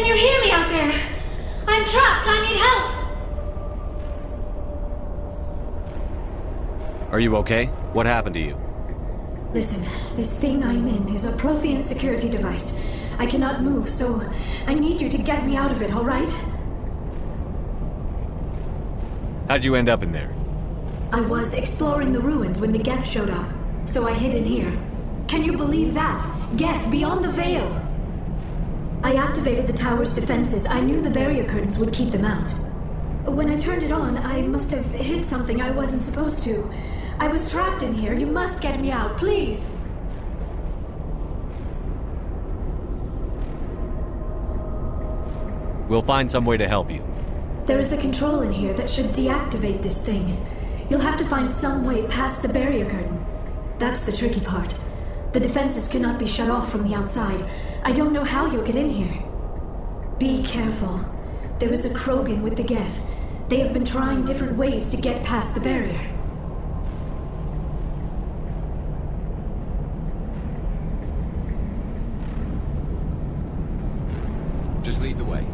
Can you hear me out there? I'm trapped. I need help. Are you okay? What happened to you? Listen, this thing I'm in is a Prothean security device. I cannot move, so I need you to get me out of it, all right? How'd you end up in there? I was exploring the ruins when the Geth showed up, so I hid in here. Can you believe that? Geth, beyond the veil! I activated the tower's defenses. I knew the barrier curtains would keep them out. When I turned it on, I must have hit something I wasn't supposed to. I was trapped in here. You must get me out, please! We'll find some way to help you. There is a control in here that should deactivate this thing. You'll have to find some way past the barrier curtain. That's the tricky part. The defenses cannot be shut off from the outside. I don't know how you'll get in here. Be careful. There is a Krogan with the Geth. They have been trying different ways to get past the barrier. Just lead the way.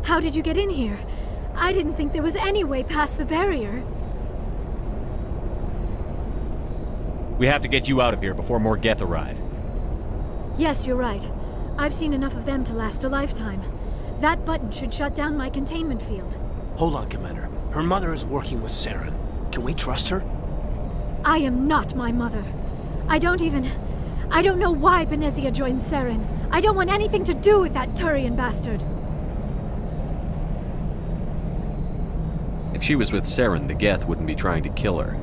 How did you get in here? I didn't think there was any way past the barrier. We have to get you out of here before more Geth arrive. Yes, you're right. I've seen enough of them to last a lifetime. That button should shut down my containment field. Hold on, Commander. Her mother is working with Saren. Can we trust her? I am not my mother. I don't know why Benezia joined Saren. I don't want anything to do with that Turian bastard. If she was with Saren, the Geth wouldn't be trying to kill her.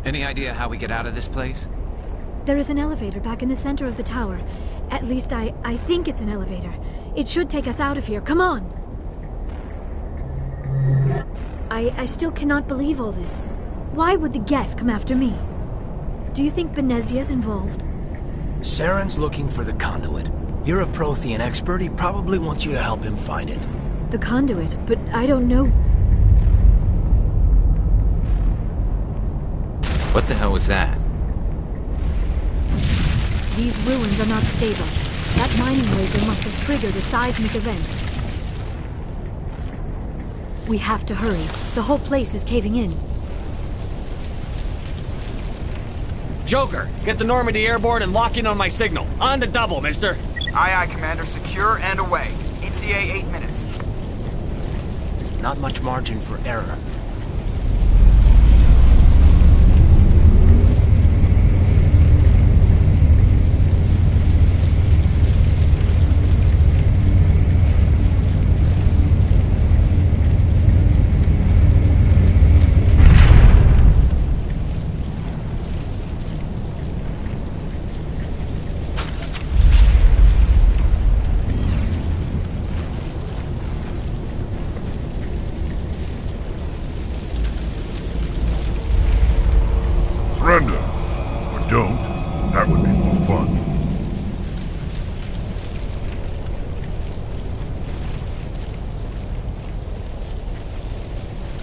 Any idea how we get out of this place? There is an elevator back in the center of the tower. At least I think it's an elevator. It should take us out of here. Come on! I still cannot believe all this. Why would the Geth come after me? Do you think Benezia's involved? Saren's looking for the conduit. You're a Prothean expert. He probably wants you to help him find it. The conduit, but I don't know. What the hell was that? These ruins are not stable. That mining laser must have triggered a seismic event. We have to hurry. The whole place is caving in. Joker, get the Normandy airborne and lock in on my signal. On the double, mister. Aye, aye, Commander. Secure and away. ETA 8 minutes. Not much margin for error. Surrender. Or don't. That would be more fun.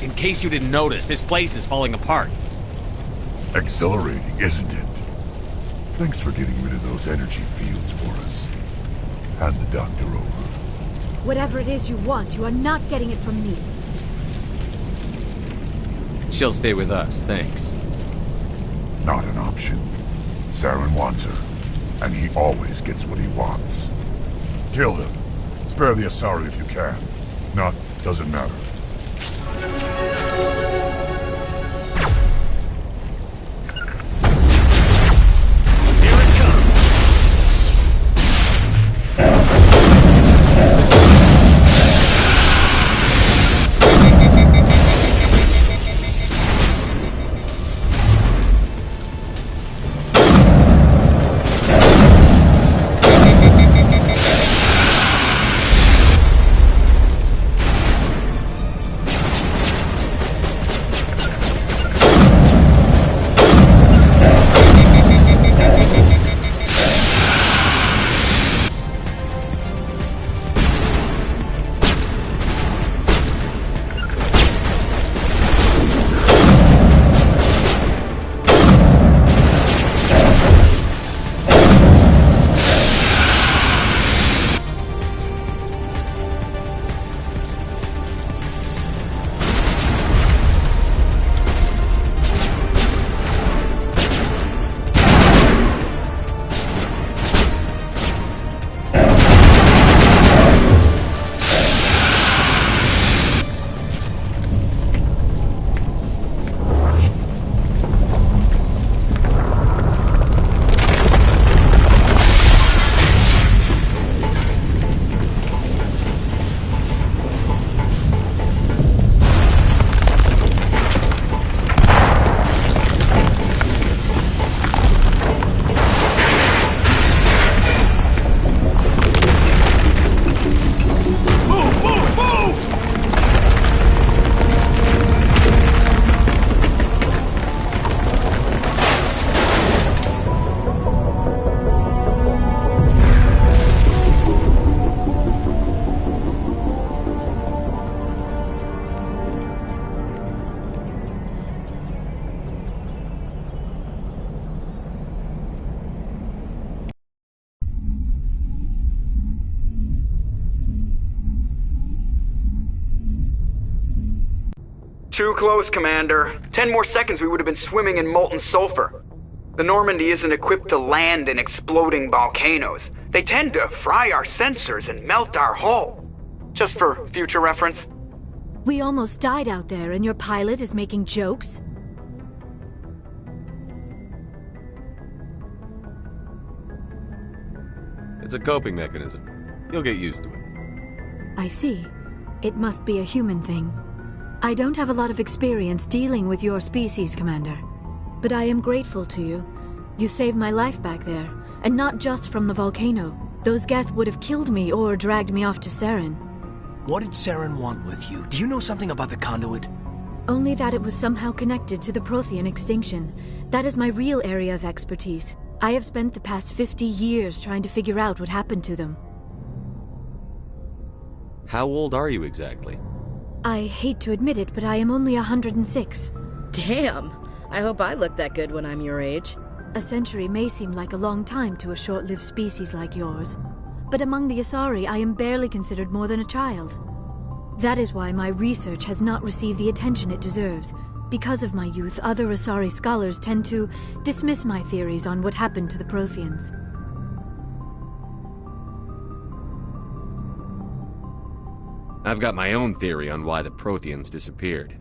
In case you didn't notice, this place is falling apart. Exhilarating, isn't it? Thanks for getting rid of those energy fields for us. Hand the doctor over. Whatever it is you want, you are not getting it from me. She'll stay with us, thanks. Not an option. Saren wants her, and he always gets what he wants. Kill him. Spare the Asari if you can. If not, doesn't matter. Here it comes! Too close, Commander. 10 more seconds we would have been swimming in molten sulfur. The Normandy isn't equipped to land in exploding volcanoes. They tend to fry our sensors and melt our hull. Just for future reference. We almost died out there, and your pilot is making jokes? It's a coping mechanism. You'll get used to it. I see. It must be a human thing. I don't have a lot of experience dealing with your species, Commander. But I am grateful to you. You saved my life back there, and not just from the volcano. Those Geth would have killed me or dragged me off to Saren. What did Saren want with you? Do you know something about the conduit? Only that it was somehow connected to the Prothean extinction. That is my real area of expertise. I have spent the past 50 years trying to figure out what happened to them. How old are you exactly? I hate to admit it, but I am only 106. Damn! I hope I look that good when I'm your age. A century may seem like a long time to a short-lived species like yours. But among the Asari, I am barely considered more than a child. That is why my research has not received the attention it deserves. Because of my youth, other Asari scholars tend to dismiss my theories on what happened to the Protheans. I've got my own theory on why the Protheans disappeared.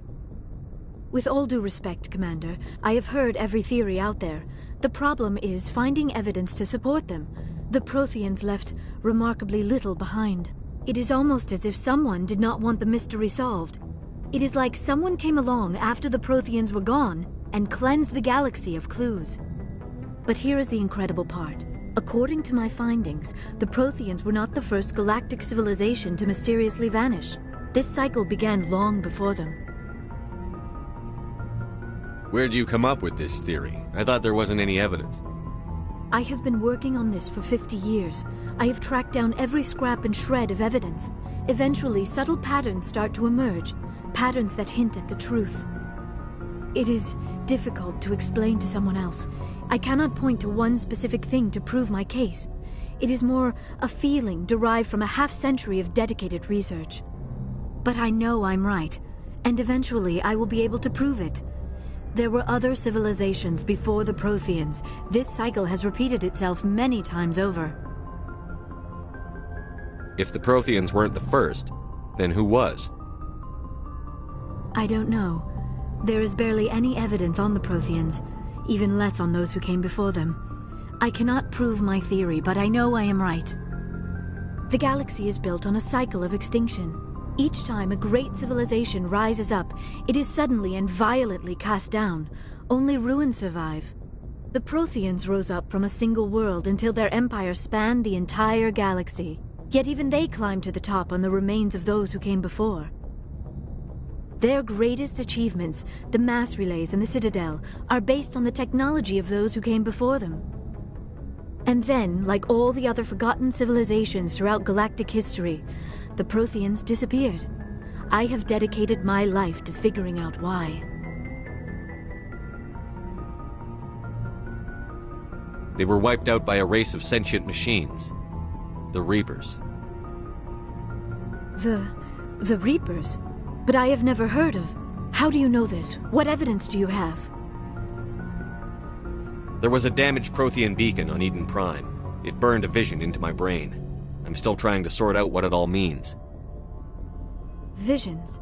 With all due respect, Commander, I have heard every theory out there. The problem is finding evidence to support them. The Protheans left remarkably little behind. It is almost as if someone did not want the mystery solved. It is like someone came along after the Protheans were gone and cleansed the galaxy of clues. But here is the incredible part. According to my findings, the Protheans were not the first galactic civilization to mysteriously vanish. This cycle began long before them. Where'd you come up with this theory? I thought there wasn't any evidence. I have been working on this for 50 years. I have tracked down every scrap and shred of evidence. Eventually, subtle patterns start to emerge, patterns that hint at the truth. It is difficult to explain to someone else. I cannot point to one specific thing to prove my case. It is more a feeling derived from a half-century of dedicated research. But I know I'm right, and eventually I will be able to prove it. There were other civilizations before the Protheans. This cycle has repeated itself many times over. If the Protheans weren't the first, then who was? I don't know. There is barely any evidence on the Protheans, even less on those who came before them. I cannot prove my theory, but I know I am right. The galaxy is built on a cycle of extinction. Each time a great civilization rises up, it is suddenly and violently cast down. Only ruins survive. The Protheans rose up from a single world until their empire spanned the entire galaxy. Yet even they climbed to the top on the remains of those who came before. Their greatest achievements, the mass relays and the Citadel, are based on the technology of those who came before them. And then, like all the other forgotten civilizations throughout galactic history, the Protheans disappeared. I have dedicated my life to figuring out why. They were wiped out by a race of sentient machines. The Reapers. The Reapers? But I have never heard of. How do you know this? What evidence do you have? There was a damaged Prothean beacon on Eden Prime. It burned a vision into my brain. I'm still trying to sort out what it all means. Visions.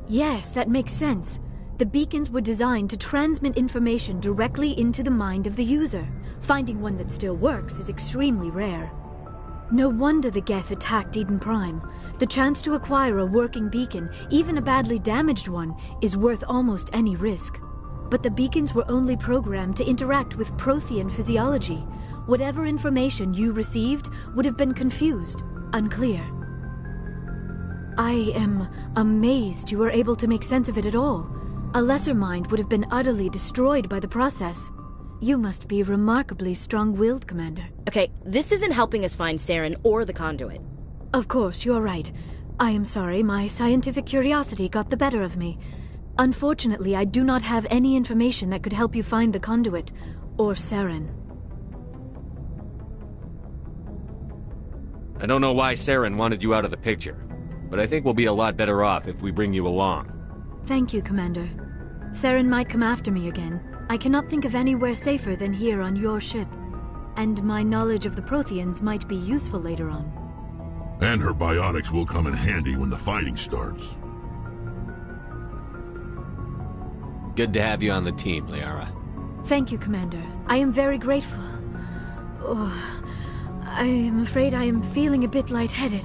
Yes, that makes sense. The beacons were designed to transmit information directly into the mind of the user. Finding one that still works is extremely rare. No wonder the Geth attacked Eden Prime. The chance to acquire a working beacon, even a badly damaged one, is worth almost any risk. But the beacons were only programmed to interact with Prothean physiology. Whatever information you received would have been confused, unclear. I am amazed you were able to make sense of it at all. A lesser mind would have been utterly destroyed by the process. You must be remarkably strong-willed, Commander. Okay, this isn't helping us find Saren or the conduit. Of course, you're right. I am sorry, my scientific curiosity got the better of me. Unfortunately, I do not have any information that could help you find the conduit, or Saren. I don't know why Saren wanted you out of the picture, but I think we'll be a lot better off if we bring you along. Thank you, Commander. Saren might come after me again. I cannot think of anywhere safer than here on your ship. And my knowledge of the Protheans might be useful later on. And her biotics will come in handy when the fighting starts. Good to have you on the team, Liara. Thank you, Commander. I am very grateful. Oh, I am afraid I am feeling a bit lightheaded.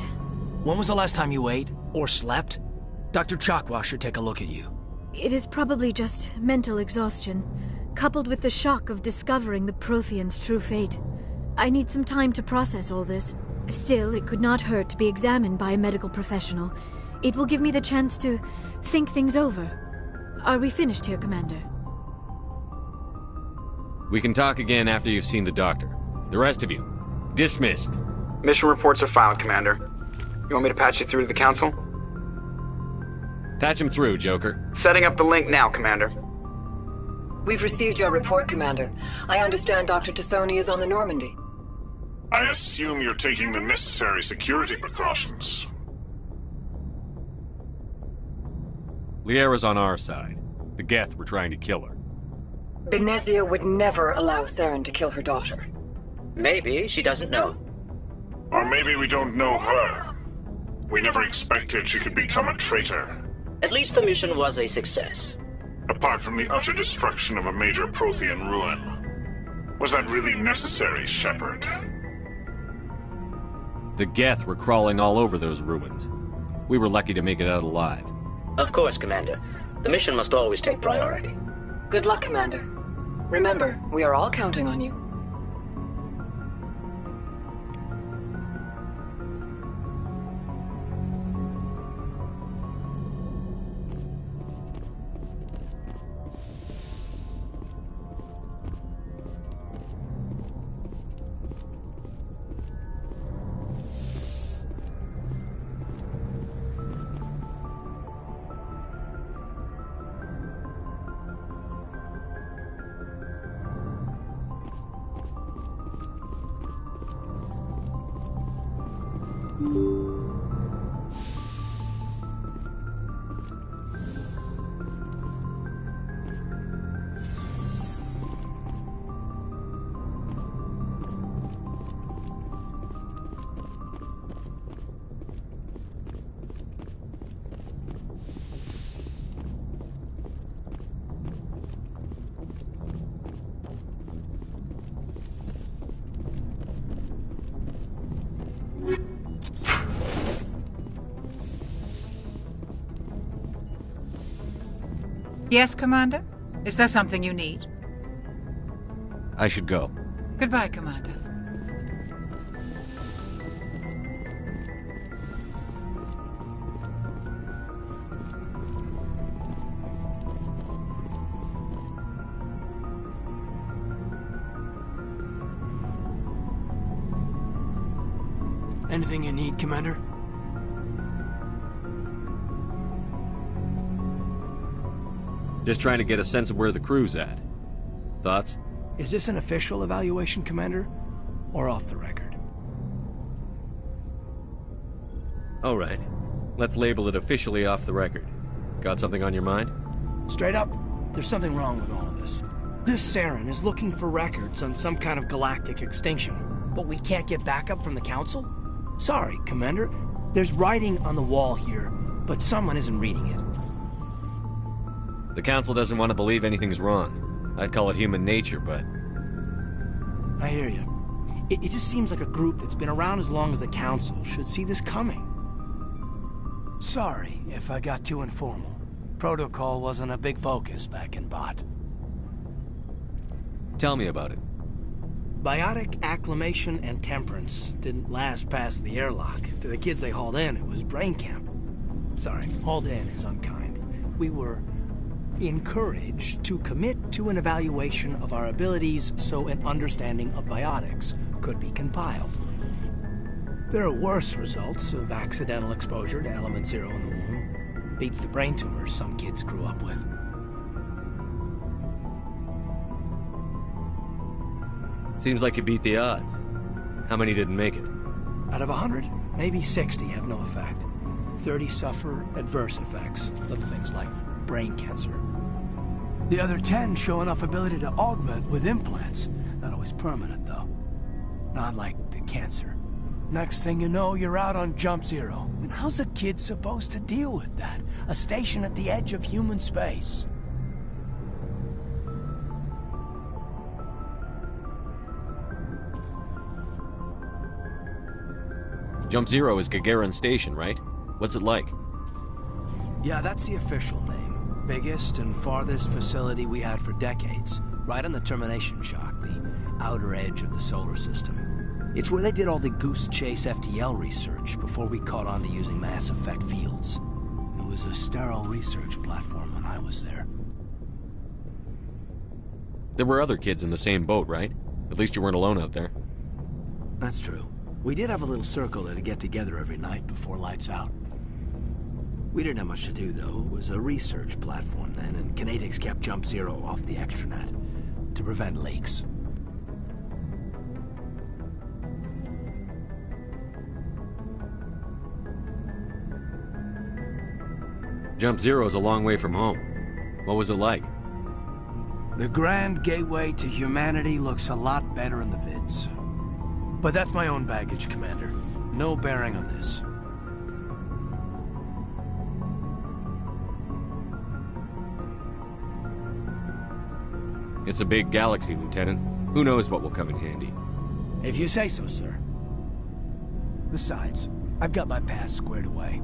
When was the last time you ate or slept? Dr. Chakwa should take a look at you. It is probably just mental exhaustion, coupled with the shock of discovering the Protheans' true fate. I need some time to process all this. Still, it could not hurt to be examined by a medical professional. It will give me the chance to think things over. Are we finished here, Commander? We can talk again after you've seen the doctor. The rest of you, dismissed. Mission reports are filed, Commander. You want me to patch you through to the Council? Patch him through, Joker. Setting up the link now, Commander. We've received your report, Commander. I understand Dr. Tassoni is on the Normandy. I assume you're taking the necessary security precautions. Liara's on our side. The Geth were trying to kill her. Benezia would never allow Saren to kill her daughter. Maybe she doesn't know. Or maybe we don't know her. We never expected she could become a traitor. At least the mission was a success. Apart from the utter destruction of a major Prothean ruin. Was that really necessary, Shepard? The Geth were crawling all over those ruins. We were lucky to make it out alive. Of course, Commander. The mission must always take priority. Good luck, Commander. Remember, we are all counting on you. Yes, Commander? Is there something you need? I should go. Goodbye, Commander. Anything you need, Commander? Just trying to get a sense of where the crew's at. Thoughts? Is this an official evaluation, Commander? Or off the record? All right. Let's label it officially off the record. Got something on your mind? Straight up, there's something wrong with all of this. This Saren is looking for records on some kind of galactic extinction, but we can't get backup from the Council? Sorry, Commander. There's writing on the wall here, but someone isn't reading it. The Council doesn't want to believe anything's wrong. I'd call it human nature, but... I hear you. It just seems like a group that's been around as long as the Council should see this coming. Sorry if I got too informal. Protocol wasn't a big focus back in Bot. Tell me about it. Biotic acclimation and temperance didn't last past the airlock. To the kids they hauled in, it was brain camp. Sorry, hauled in is unkind. We were encouraged to commit to an evaluation of our abilities so an understanding of biotics could be compiled. There are worse results of accidental exposure to element 0 in the womb. Beats the brain tumors some kids grew up with. Seems like you beat the odds. How many didn't make it? Out of 100, maybe 60 have no effect. 30 suffer adverse effects, little things like brain cancer. The other 10 show enough ability to augment with implants. Not always permanent, though. Not like the cancer. Next thing you know, you're out on Jump Zero. I mean, how's a kid supposed to deal with that? A station at the edge of human space. Jump Zero is Gagarin Station, right? What's it like? Yeah, that's the official name. Biggest and farthest facility we had for decades. Right on the termination shock, the outer edge of the solar system. It's where they did all the Goose Chase FTL research before we caught on to using mass effect fields. It was a sterile research platform when I was there. There were other kids in the same boat, right? At least you weren't alone out there. That's true. We did have a little circle that'd get together every night before lights out. We didn't have much to do, though. It was a research platform then, and Kinetics kept Jump Zero off the extranet to prevent leaks. Jump Zero's a long way from home. What was it like? The grand gateway to humanity looks a lot better in the vids. But that's my own baggage, Commander. No bearing on this. It's a big galaxy, Lieutenant. Who knows what will come in handy? If you say so, sir. Besides, I've got my past squared away.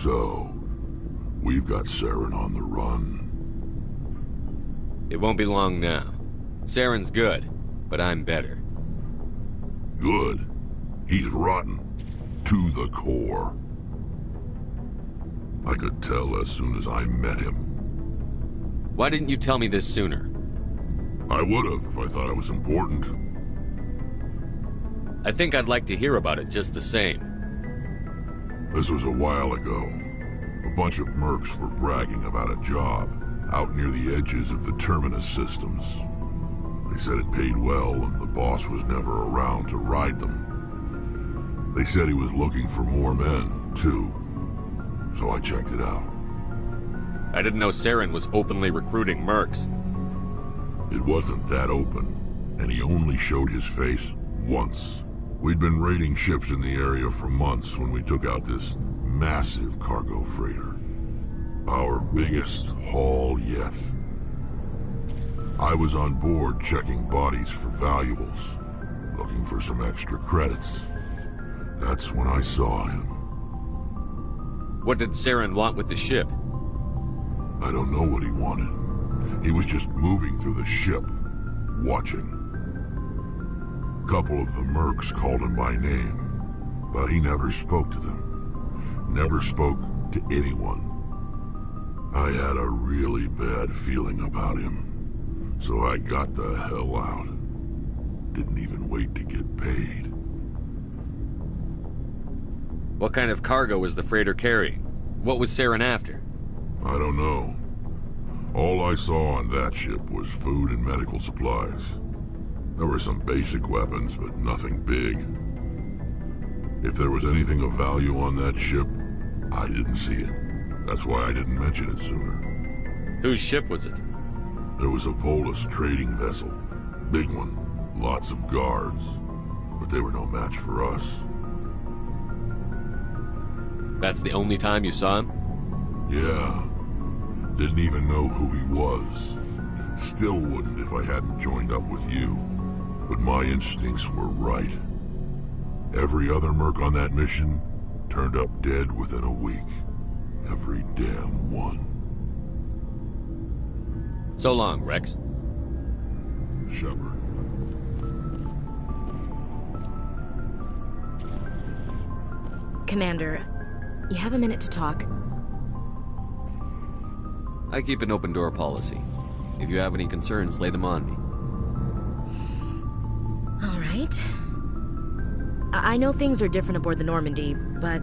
So, we've got Saren on the run. It won't be long now. Saren's good, but I'm better. Good? He's rotten. To the core. I could tell as soon as I met him. Why didn't you tell me this sooner? I would've if I thought it was important. I think I'd like to hear about it just the same. This was a while ago. A bunch of mercs were bragging about a job out near the edges of the Terminus systems. They said it paid well and the boss was never around to ride them. They said he was looking for more men, too. So I checked it out. I didn't know Saren was openly recruiting mercs. It wasn't that open, and he only showed his face once. We'd been raiding ships in the area for months when we took out this massive cargo freighter. Our biggest haul yet. I was on board checking bodies for valuables, looking for some extra credits. That's when I saw him. What did Saren want with the ship? I don't know what he wanted. He was just moving through the ship, watching. A couple of the mercs called him by name, but he never spoke to them. Never spoke to anyone. I had a really bad feeling about him, so I got the hell out. Didn't even wait to get paid. What kind of cargo was the freighter carrying? What was Saren after? I don't know. All I saw on that ship was food and medical supplies. There were some basic weapons, but nothing big. If there was anything of value on that ship, I didn't see it. That's why I didn't mention it sooner. Whose ship was it? There was a Volus trading vessel. Big one. Lots of guards. But they were no match for us. That's the only time you saw him? Yeah. Didn't even know who he was. Still wouldn't if I hadn't joined up with you. But my instincts were right. Every other merc on that mission turned up dead within a week. Every damn one. So long, Rex. Shepard. Commander, you have a minute to talk? I keep an open door policy. If you have any concerns, lay them on me. All right. I know things are different aboard the Normandy, but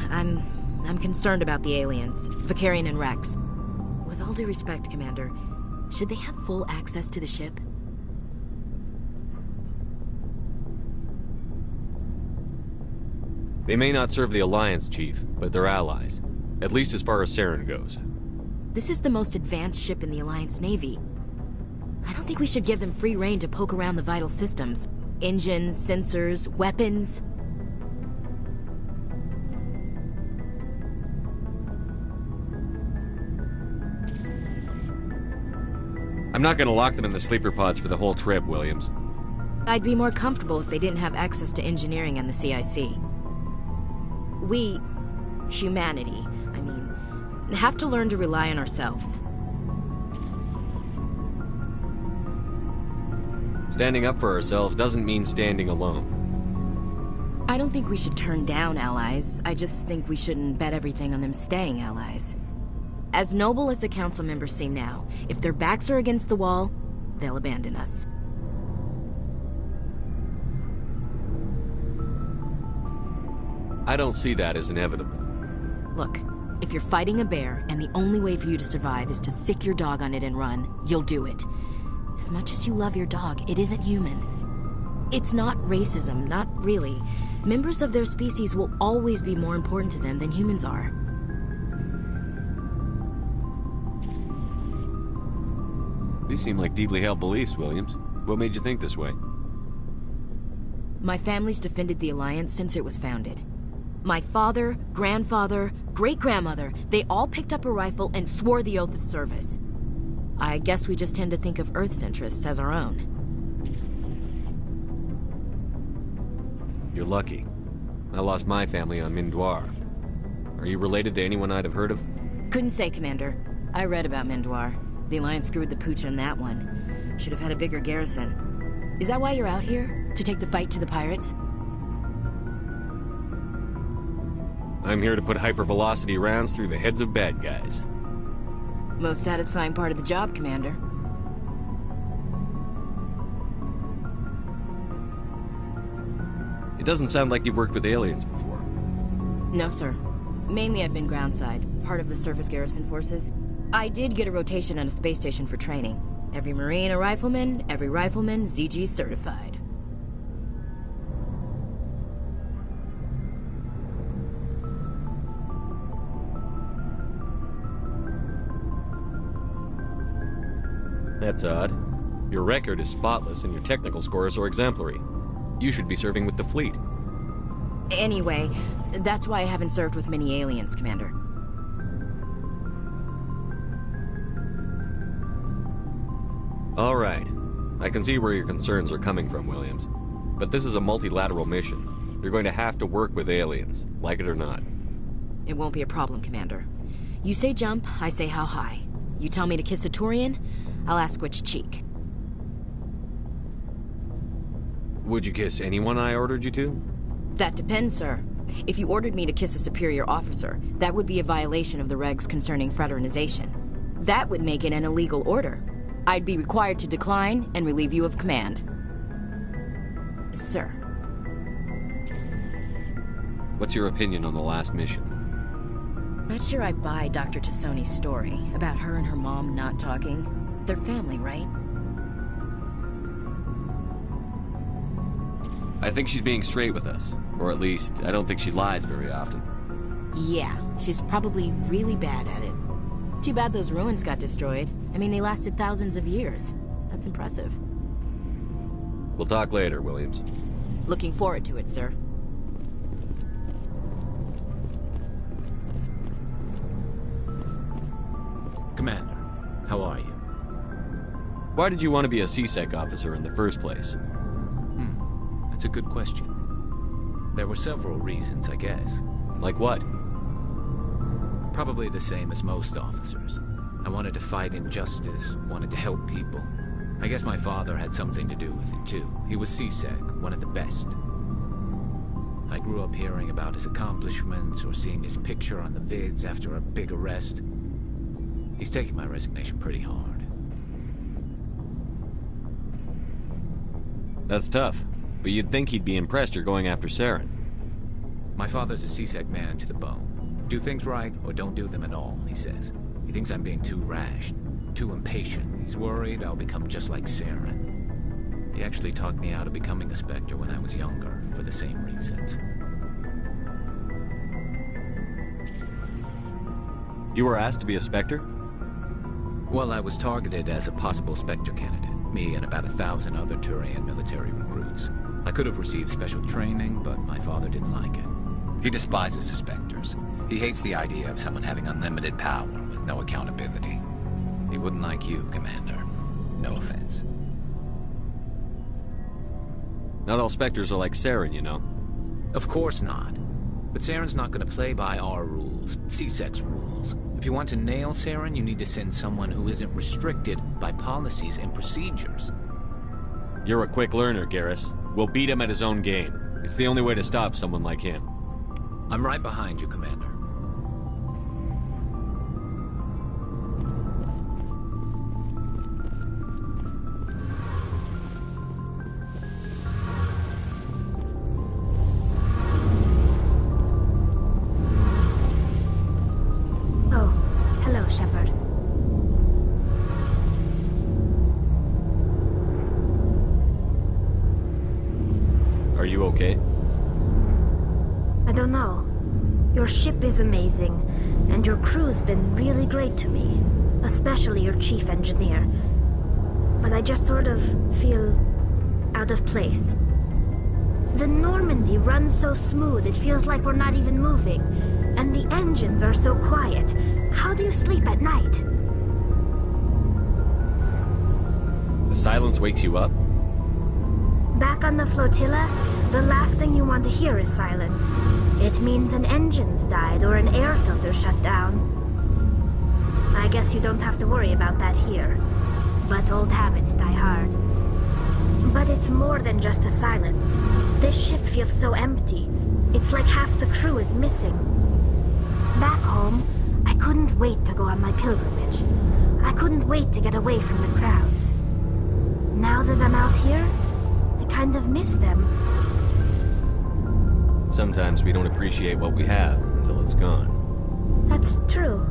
I'm concerned about the aliens, Vicarian and Rex. With all due respect, Commander, should they have full access to the ship? They may not serve the Alliance, Chief, but they're allies. At least as far as Saren goes. This is the most advanced ship in the Alliance Navy. I don't think we should give them free rein to poke around the vital systems. Engines, sensors, weapons. I'm not gonna lock them in the sleeper pods for the whole trip, Williams. I'd be more comfortable if they didn't have access to engineering and the CIC. We, humanity, have to learn to rely on ourselves. Standing up for ourselves doesn't mean standing alone. I don't think we should turn down allies. I just think we shouldn't bet everything on them staying allies. As noble as the council members seem now, if their backs are against the wall, they'll abandon us. I don't see that as inevitable. Look, if you're fighting a bear and the only way for you to survive is to sick your dog on it and run, you'll do it. As much as you love your dog, it isn't human. It's not racism, not really. Members of their species will always be more important to them than humans are. These seem like deeply held beliefs, Williams. What made you think this way? My family's defended the Alliance since it was founded. My father, grandfather, great-grandmother, they all picked up a rifle and swore the oath of service. I guess we just tend to think of Earth's interests as our own. You're lucky. I lost my family on Mindoir. Are you related to anyone I'd have heard of? Couldn't say, Commander. I read about Mindoir. The Alliance screwed the pooch on that one. Should have had a bigger garrison. Is that why you're out here? To take the fight to the pirates? I'm here to put hypervelocity rounds through the heads of bad guys. Most satisfying part of the job, Commander. It doesn't sound like you've worked with aliens before. No, sir. Mainly I've been groundside, part of the surface garrison forces. I did get a rotation on a space station for training. Every Marine a rifleman, every rifleman ZG certified. That's odd. Your record is spotless and your technical scores are exemplary. You should be serving with the fleet. Anyway, that's why I haven't served with many aliens, Commander. All right. I can see where your concerns are coming from, Williams. But this is a multilateral mission. You're going to have to work with aliens, like it or not. It won't be a problem, Commander. You say jump, I say how high. You tell me to kiss a Turian, I'll ask which cheek. Would you kiss anyone I ordered you to? That depends, sir. If you ordered me to kiss a superior officer, that would be a violation of the regs concerning fraternization. That would make it an illegal order. I'd be required to decline and relieve you of command. Sir. What's your opinion on the last mission? Not sure I buy Dr. Tassoni's story about her and her mom not talking. They're family, right? I think she's being straight with us. Or at least, I don't think she lies very often. Yeah, she's probably really bad at it. Too bad those ruins got destroyed. I mean, they lasted thousands of years. That's impressive. We'll talk later, Williams. Looking forward to it, sir. Commander, how are you? Why did you want to be a CSEC officer in the first place? That's a good question. There were several reasons, I guess. Like what? Probably the same as most officers. I wanted to fight injustice, wanted to help people. I guess my father had something to do with it too. He was CSEC, one of the best. I grew up hearing about his accomplishments or seeing his picture on the vids after a big arrest. He's taking my resignation pretty hard. That's tough, but you'd think he'd be impressed you're going after Saren. My father's a CSEC man to the bone. Do things right or don't do them at all, he says. He thinks I'm being too rash, too impatient. He's worried I'll become just like Saren. He actually talked me out of becoming a Spectre when I was younger, for the same reasons. You were asked to be a Spectre? Well, I was targeted as a possible Spectre candidate. Me and about 1,000 other Turian military recruits. I could have received special training, but my father didn't like it. He despises the Spectres. He hates the idea of someone having unlimited power with no accountability. He wouldn't like you, Commander. No offense. Not all Spectres are like Saren, you know. Of course not. But Saren's not going to play by our rules, CSEC's rules. If you want to nail Saren, you need to send someone who isn't restricted by policies and procedures. You're a quick learner, Garrus. We'll beat him at his own game. It's the only way to stop someone like him. I'm right behind you, Commander. Oh, hello, Shepard. Are you okay? I don't know. Your ship is amazing, and your crew's been really great to me, especially your chief engineer. But I just sort of feel out of place. The Normandy runs so smooth it feels like we're not even moving, and the engines are so quiet. How do you sleep at night? The silence wakes you up? Back on the flotilla, the last thing you want to hear is silence. It means an engine's died or an air filter shut down. I guess you don't have to worry about that here. But old habits die hard. But it's more than just the silence. This ship feels so empty. It's like half the crew is missing. Back home, I couldn't wait to go on my pilgrimage. I couldn't wait to get away from the crowds. Now that I'm out here, I kind of miss them. Sometimes we don't appreciate what we have until it's gone. That's true.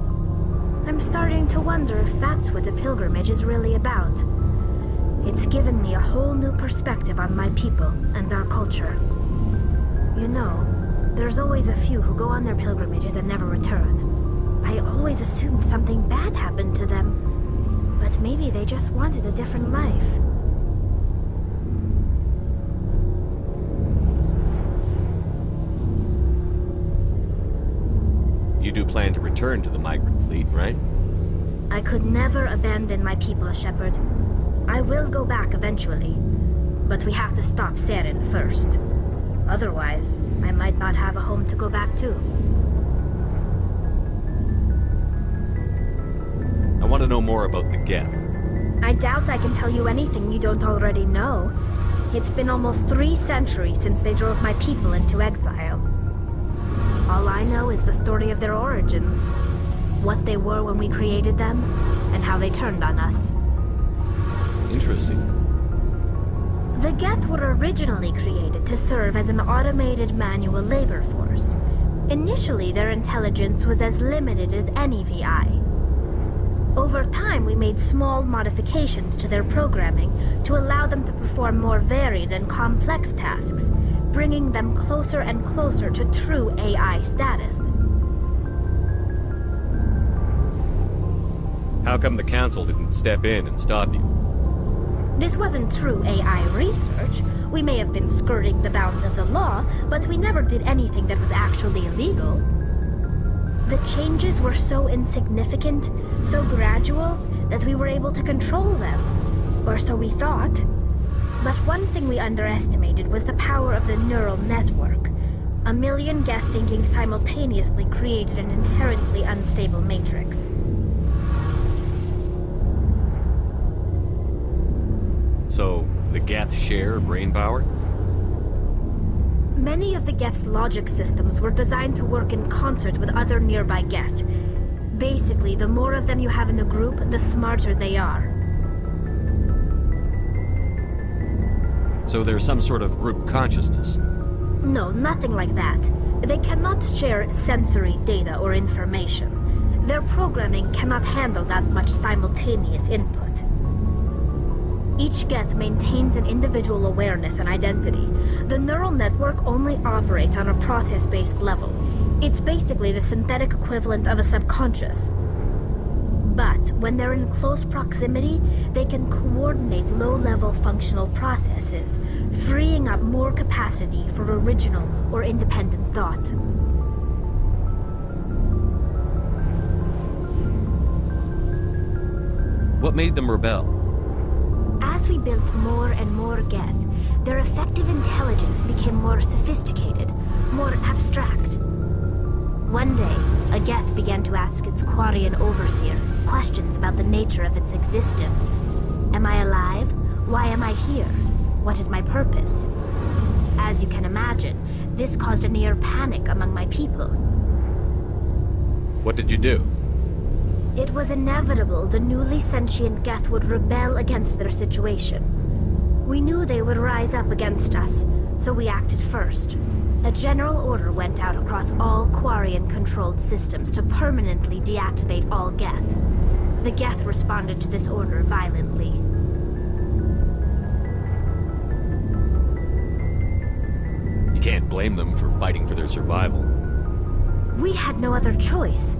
I'm starting to wonder if that's what the pilgrimage is really about. It's given me a whole new perspective on my people and our culture. You know, there's always a few who go on their pilgrimages and never return. I always assumed something bad happened to them. But maybe they just wanted a different life. You do plan to return to the migrant fleet, right? I could never abandon my people, Shepard. I will go back eventually, but we have to stop Saren first. Otherwise, I might not have a home to go back to. I want to know more about the Geth. I doubt I can tell you anything you don't already know. It's been almost 3 centuries since they drove my people into exile. All I know is the story of their origins. What they were when we created them, and how they turned on us. Interesting. The Geth were originally created to serve as an automated manual labor force. Initially, their intelligence was as limited as any VI. Over time, we made small modifications to their programming to allow them to perform more varied and complex tasks, bringing them closer and closer to true AI status. How come the Council didn't step in and stop you? This wasn't true AI research. We may have been skirting the bounds of the law, but we never did anything that was actually illegal. The changes were so insignificant, so gradual, that we were able to control them. Or so we thought. But one thing we underestimated was the power of the neural network. 1 million Geth thinking simultaneously created an inherently unstable matrix. So, the Geth share brain power? Many of the Geth's logic systems were designed to work in concert with other nearby Geth. Basically, the more of them you have in the group, the smarter they are. So there's some sort of group consciousness? No, nothing like that. They cannot share sensory data or information. Their programming cannot handle that much simultaneous input. Each Geth maintains an individual awareness and identity. The neural network only operates on a process-based level. It's basically the synthetic equivalent of a subconscious. But when they're in close proximity, they can coordinate low-level functional processes, freeing up more capacity for original or independent thought. What made them rebel? As we built more and more Geth, their effective intelligence became more sophisticated, more abstract. One day, a Geth began to ask its Quarian overseer questions about the nature of its existence. Am I alive? Why am I here? What is my purpose? As you can imagine, this caused a near panic among my people. What did you do? It was inevitable the newly sentient Geth would rebel against their situation. We knew they would rise up against us, so we acted first. A general order went out across all Quarian-controlled systems to permanently deactivate all Geth. The Geth responded to this order violently. You can't blame them for fighting for their survival. We had no other choice.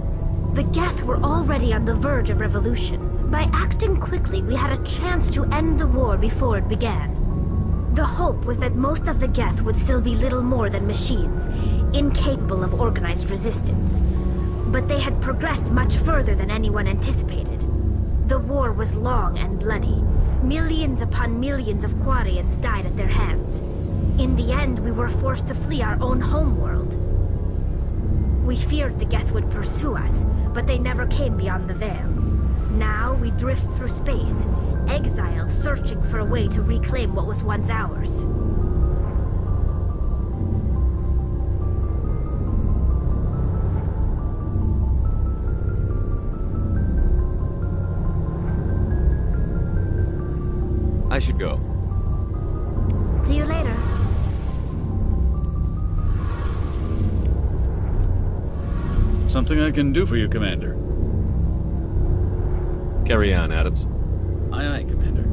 The Geth were already on the verge of revolution. By acting quickly, we had a chance to end the war before it began. The hope was that most of the Geth would still be little more than machines, incapable of organized resistance. But they had progressed much further than anyone anticipated. The war was long and bloody. Millions upon millions of Quarians died at their hands. In the end, we were forced to flee our own homeworld. We feared the Geth would pursue us, but they never came beyond the Veil. Now we drift through space, exile, searching for a way to reclaim what was once ours. I should go. See you later. Something I can do for you, Commander. Carry on, Adams. Aye, aye, Commander.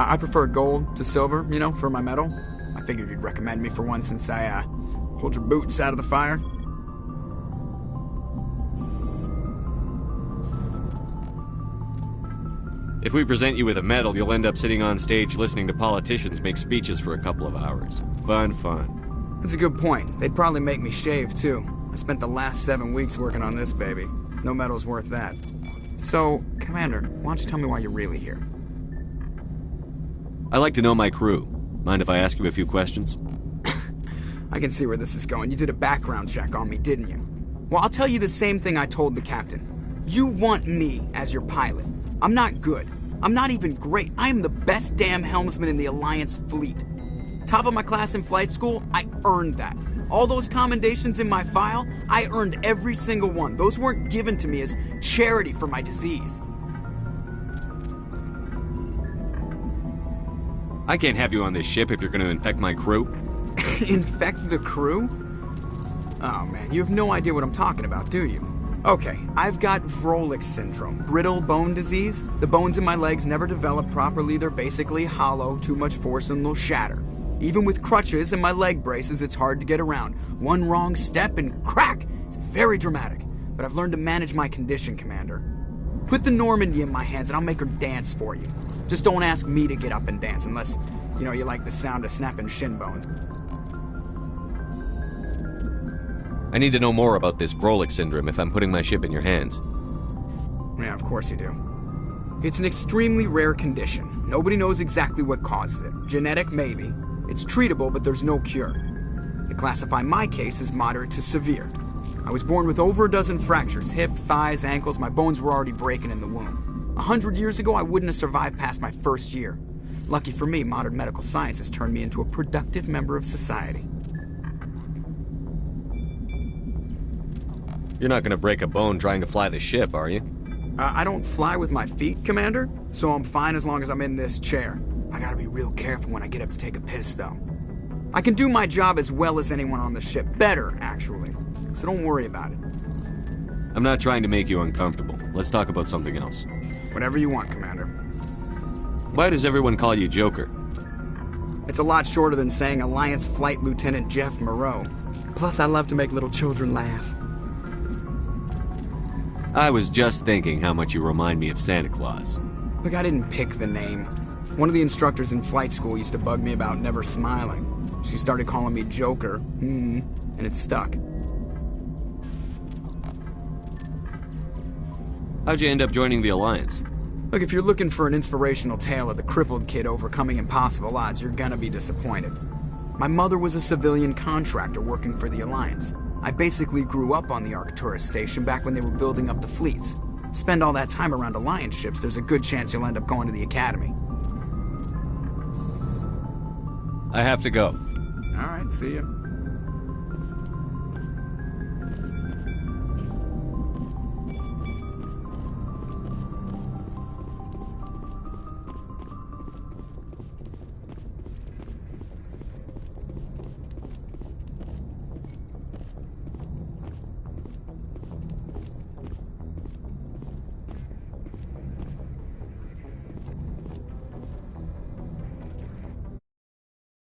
I prefer gold to silver, you know, for my medal. I figured you'd recommend me for one since I, pulled your boots out of the fire. If we present you with a medal, you'll end up sitting on stage listening to politicians make speeches for a couple of hours. Fun, fun. That's a good point. They'd probably make me shave, too. I spent the last 7 weeks working on this baby. No medal's worth that. So, Commander, why don't you tell me why you're really here? I like to know my crew. Mind if I ask you a few questions? I can see where this is going. You did a background check on me, didn't you? Well, I'll tell you the same thing I told the captain. You want me as your pilot. I'm not good. I'm not even great. I am the best damn helmsman in the Alliance fleet. Top of my class in flight school, I earned that. All those commendations in my file, I earned every single one. Those weren't given to me as charity for my disease. I can't have you on this ship if you're going to infect my crew. Infect the crew? Oh man, you have no idea what I'm talking about, do you? Okay, I've got Vrolik syndrome, brittle bone disease. The bones in my legs never develop properly, they're basically hollow, too much force and they'll shatter. Even with crutches and my leg braces, it's hard to get around. One wrong step and crack! It's very dramatic, but I've learned to manage my condition, Commander. Put the Normandy in my hands and I'll make her dance for you. Just don't ask me to get up and dance unless, you know, you like the sound of snapping shin bones. I need to know more about this Vrolik syndrome if I'm putting my ship in your hands. Yeah, of course you do. It's an extremely rare condition. Nobody knows exactly what causes it. Genetic, maybe. It's treatable, but there's no cure. They classify my case as moderate to severe. I was born with over a dozen fractures, hip, thighs, ankles. My bones were already breaking in the womb. 100 years ago, I wouldn't have survived past my first year. Lucky for me, modern medical science has turned me into a productive member of society. You're not gonna break a bone trying to fly the ship, are you? I don't fly with my feet, Commander, so I'm fine as long as I'm in this chair. I gotta be real careful when I get up to take a piss, though. I can do my job as well as anyone on the ship. Better, actually. So don't worry about it. I'm not trying to make you uncomfortable. Let's talk about something else. Whatever you want, Commander. Why does everyone call you Joker? It's a lot shorter than saying Alliance Flight Lieutenant Jeff Moreau. Plus, I love to make little children laugh. I was just thinking how much you remind me of Santa Claus. Look, I didn't pick the name. One of the instructors in flight school used to bug me about never smiling. She started calling me Joker, and it stuck. How'd you end up joining the Alliance? Look, if you're looking for an inspirational tale of the crippled kid overcoming impossible odds, you're gonna be disappointed. My mother was a civilian contractor working for the Alliance. I basically grew up on the Arcturus station back when they were building up the fleets. Spend all that time around Alliance ships, there's a good chance you'll end up going to the Academy. I have to go. All right, see ya.